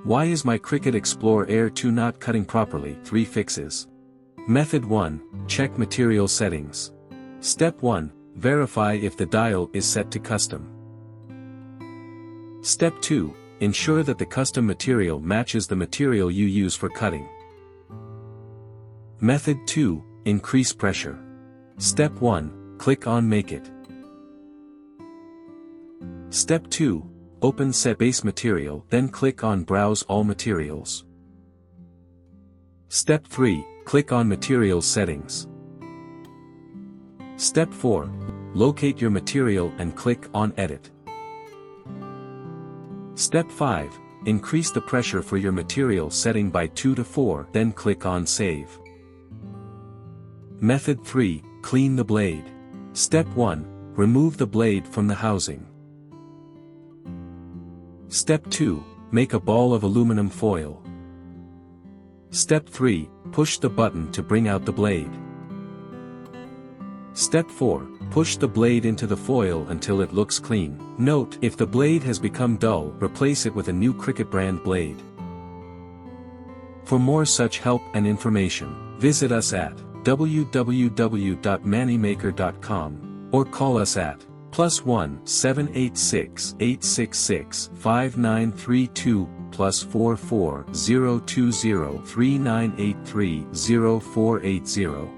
Why is my Cricut Explore Air 2 not cutting properly? 3 fixes. Method 1, check material settings. Step 1, verify if the dial is set to custom. Step 2, ensure that the custom material matches the material you use for cutting. Method 2, increase pressure. Step 1, click on Make It. Step 2, open Set Base Material, then click on Browse All Materials. Step 3, click on Material Settings. Step 4, locate your material and click on Edit. Step 5, increase the pressure for your material setting by 2 to 4, then click on Save. Method 3, clean the blade. Step 1, remove the blade from the housing. Step 2, make a ball of aluminum foil. Step 3, push the button to bring out the blade. Step 4, push the blade into the foil until it looks clean. Note, if the blade has become dull, replace it with a new Cricut brand blade. For more such help and information, visit us at www.mannymaker.com or call us at +1 786 866 5932 +44 020 3983 0480.